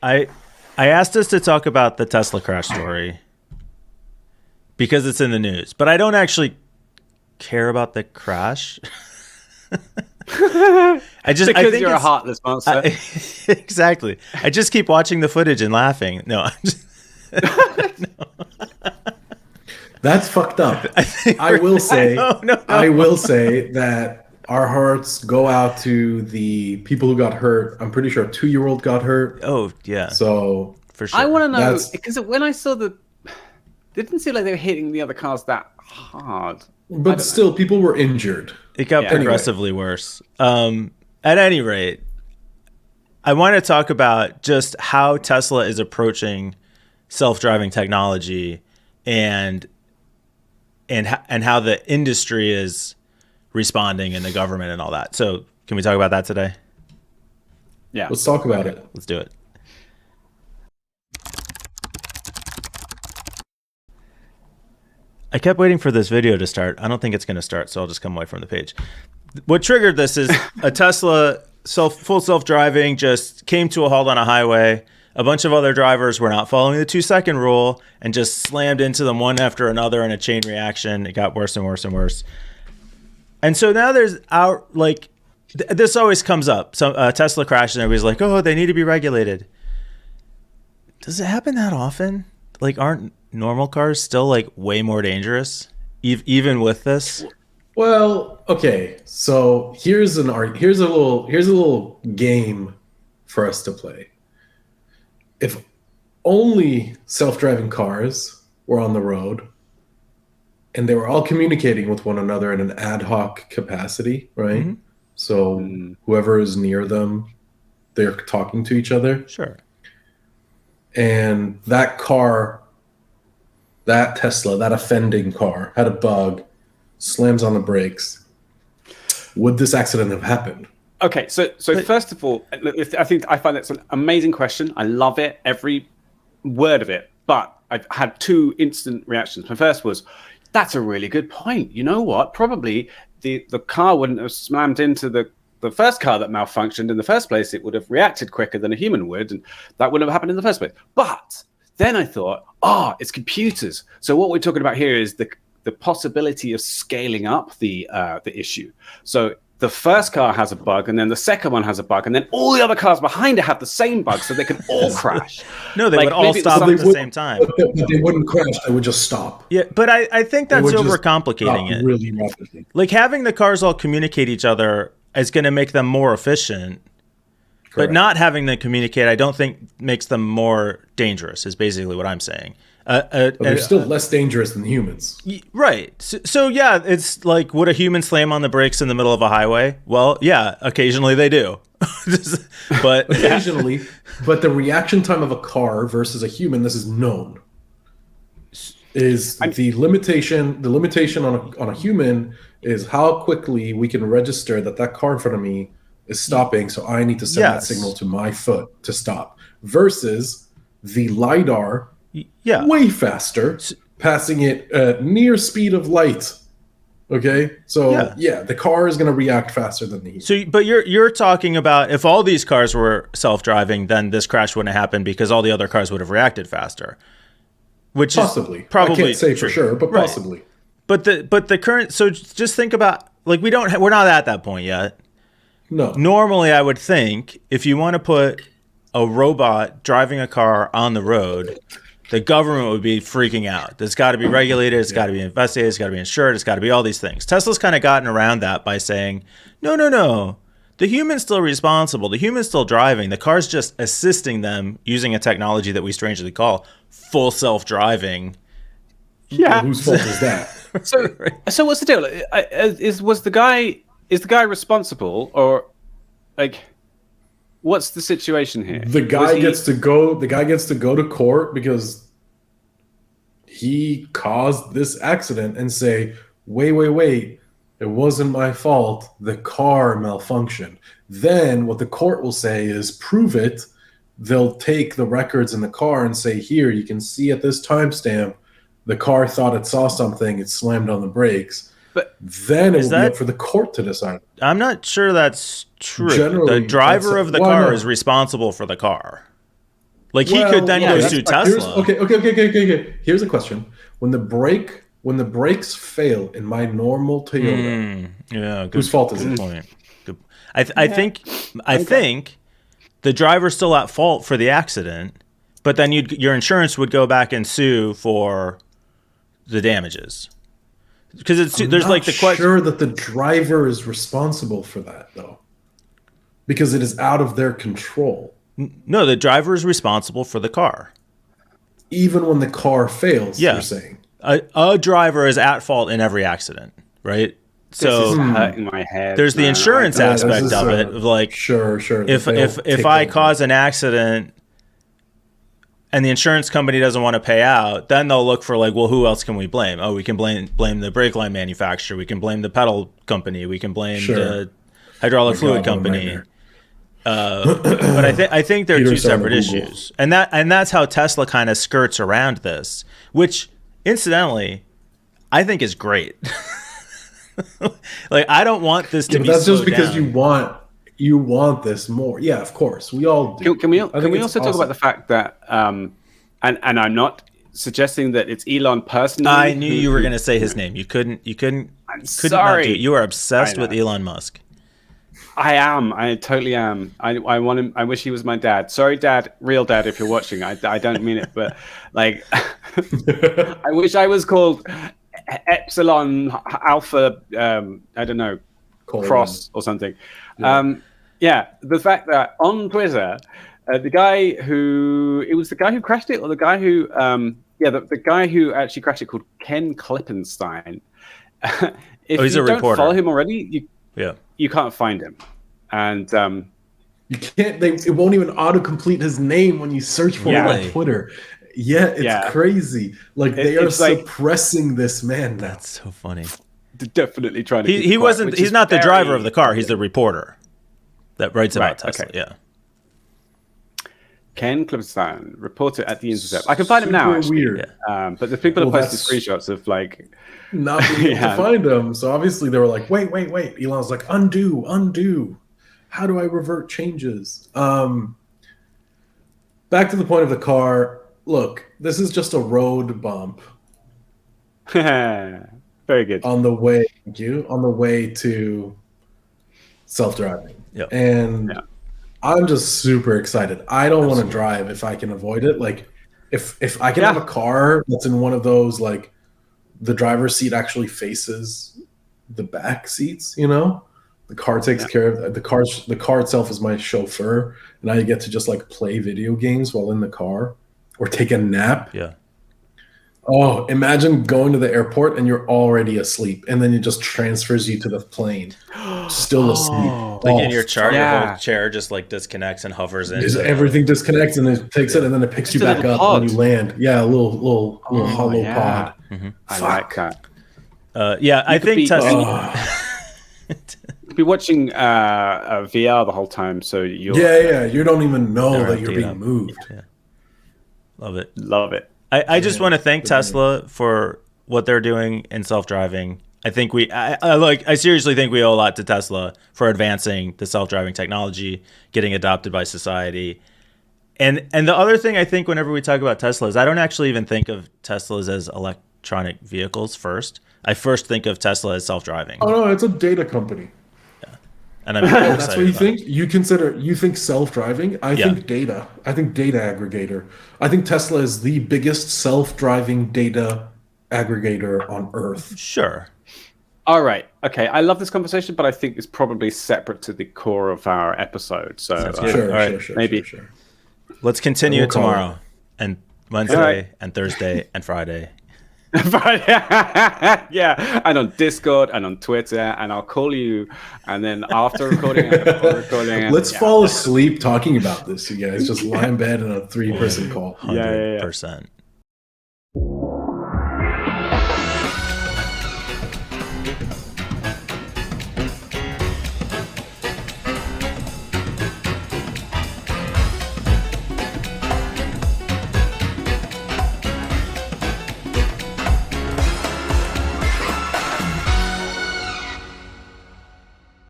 I I asked us to talk about the Tesla crash story because it's in the news, but I don't actually care about the crash. I think you're a it's heartless monster. exactly. I just keep watching the footage and laughing. No, I'm just, That's fucked up. I we're- will say, no. I will say that our hearts go out to the people who got hurt. I'm pretty sure a 2-year-old got hurt. Oh yeah, So for sure. I want to know That's- because when I saw it didn't seem like they were hitting the other cars that hard. but still, people were injured. It got Yeah. progressively worse. At any rate, I want to talk about just how Tesla is approaching self-driving technology and how the industry is responding and the government and all that. So, can we talk about that today? Yeah. Let's talk about it. Let's do it. I kept waiting for this video to start. I don't think it's going to start, so I'll just come away from the page. What triggered this is a Tesla full self-driving just came to a halt on a highway. A bunch of other drivers were not following the 2-second rule and just slammed into them one after another in a chain reaction. It got worse and worse and worse. And so now there's this always comes up. So Tesla crashes and everybody's like, oh, they need to be regulated. Does it happen that often? Like, aren't normal cars still like way more dangerous, even with this? Well, okay. So here's a little game for us to play. If only self-driving cars were on the road and they were all communicating with one another in an ad hoc capacity, right? Mm-hmm. So whoever is near them, they're talking to each other. Sure. And that car, that Tesla, that offending car had a bug, slams on the brakes. Would this accident have happened? Okay, so first of all, I think I find that's an amazing question. I love it, every word of it. But I've had two instant reactions. My first was, that's a really good point. You know what? Probably the car wouldn't have slammed into the first car that malfunctioned in the first place. It would have reacted quicker than a human would, and that wouldn't have happened in the first place. But then I thought, it's computers. So what we're talking about here is the possibility of scaling up the issue. So the first car has a bug, and then the second one has a bug, and then all the other cars behind it have the same bug, so they can all crash. No, they would all stop at the same time. But they wouldn't crash. They would just stop. Yeah, but I think that's They would just overcomplicating stop it. really rapidly. Like, having the cars all communicate each other is going to make them more efficient. But Correct. not having them communicate, I don't think makes them more dangerous, is basically what I'm saying. But they're still less dangerous than humans. Right. So yeah, it's like, would a human slam on the brakes in the middle of a highway? Well, yeah, occasionally they do. But Occasionally, but the reaction time of a car versus a human, this is known, is the limitation. The limitation on a human is how quickly we can register that car in front of me is stopping, so I need to send that Yes. signal to my foot to stop. Versus the LiDAR, yeah. way faster, passing it at near speed of light. Okay, so yeah, the car is going to react faster than the human. So, but you're talking about if all these cars were self-driving, then this crash wouldn't happen because all the other cars would have reacted faster. Which Possibly, is probably I can't say true. for sure, but Right. possibly. But the current, so just think about, like, we're not at that point yet. No, Normally, I would think if you want to put a robot driving a car on the road, the government would be freaking out. It's got to be regulated. It's got to be investigated. It's got to be insured. It's got to be all these things. Tesla's kind of gotten around that by saying, no. The human's still responsible. The human's still driving. The car's just assisting them using a technology that we strangely call full self-driving. Yeah. whose fault is that? So what's the deal? Is the guy responsible, or like, what's the situation here? The guy gets to go to court because he caused this accident and say, wait, it wasn't my fault. The car malfunctioned. Then what the court will say is, prove it. They'll take the records in the car and say, here, you can see at this timestamp, the car thought it saw something, it slammed on the brakes. But then it will be up for the court to decide. I'm not sure that's true. Generally, the driver that's- of the why car not? is responsible for the car. Like he could then go sue Tesla. Okay. Here's a question: when the brakes fail in my normal Toyota, whose fault is it? Point. Good. I think the driver's still at fault for the accident, but then your insurance would go back and sue for the damages. Because there's like the question. Sure that the driver is responsible for that though, because it is out of their control. No, the driver is responsible for the car, even when the car fails. You're saying a driver is at fault in every accident, right? So this is hurting my head. There's the insurance aspect of it, of like sure. If I cause an accident and the insurance company doesn't want to pay out, then they'll look for like, well, who else can we blame? Oh, we can blame the brake line manufacturer. We can blame the pedal company. We can blame the hydraulic fluid company. But I think they're two separate issues, and that's how Tesla kind of skirts around this, which incidentally, I think is great. Like I don't want this to be. That's just because down. you want this more. Yeah, of course. We all do. Can we also talk about the fact that and I'm not suggesting that it's Elon personally. I knew you were going to say his name. You couldn't I'm sorry. Not do it. You are obsessed with Elon Musk. I am. I totally am. I want him. I wish he was my dad. Sorry, Dad, real dad, if you're watching. I don't mean it, but like I wish I was called Epsilon Alpha, I don't know, Cross or something. Yeah. The fact that on Twitter, the guy who crashed it, or the guy who, the guy who actually crashed it, called Ken Klippenstein. If he's you a don't reporter. follow him already, you can't find him, and you can't. It won't even autocomplete his name when you search for him on Twitter. Yeah, it's crazy. Like they are suppressing this man. That's so funny. Definitely trying to. He's not the driver of the car. He's the reporter that writes about Tesla. Okay. Yeah. Ken Klippenstein, reporter at The Intercept. I can find him now. Actually. Weird. But the people have posted screenshots of like not being able to find him. So obviously they were like, wait. Elon's like, undo. How do I revert changes? Back to the point of the car. Look, this is just a road bump. Very good. On the way to self-driving. Yep. And I'm just super excited. I don't want to drive if I can avoid it. Like if I can have a car that's in one of those, like the driver's seat actually faces the back seats, you know? The car takes care of the car itself is my chauffeur, and I get to just like play video games while in the car or take a nap. Yeah. Oh, imagine going to the airport and you're already asleep, and then it just transfers you to the plane, still asleep. Like in your chart, your whole chair just like disconnects and hovers in. Everything disconnects and it takes it, and then it picks you back up when you land. Yeah, a little hollow pod. Mm-hmm. I like that. I think Tesla. Be watching VR the whole time, so you you don't even know that you're being moved. Yeah. Love it. I just want to thank Tesla for what they're doing in self-driving. I think I seriously think we owe a lot to Tesla for advancing the self-driving technology, getting adopted by society. And the other thing I think whenever we talk about Tesla is I don't actually even think of Teslas as electronic vehicles first. I first think of Tesla as self-driving. Oh no, it's a data company. And I'm that's what you think? You think self-driving? I think data. I think data aggregator. I think Tesla is the biggest self-driving data aggregator on Earth. Sure. All right. Okay. I love this conversation, but I think it's probably separate to the core of our episode. So sure. Let's continue tomorrow and Wednesday and Thursday and Friday. And on Discord and on Twitter, and I'll call you, and then after recording, let's fall asleep talking about this, you guys. Just lie in bed in a 3-person call. 100%.